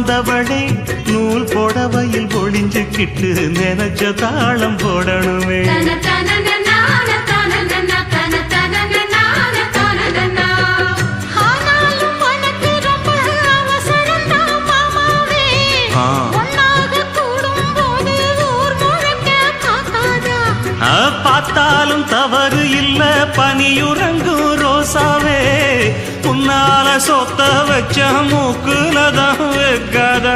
வந்தவளே நூல் புடவையில் ஒளிஞ்சுக்கிட்டு நினைச்ச தாளம் போடணுமே. பார்த்தாலும் தவறு இல்ல பனியுறங்கும் ரோசாவே, உன்னால சொத்த வச்ச மூக்குலதான் வைக்காத.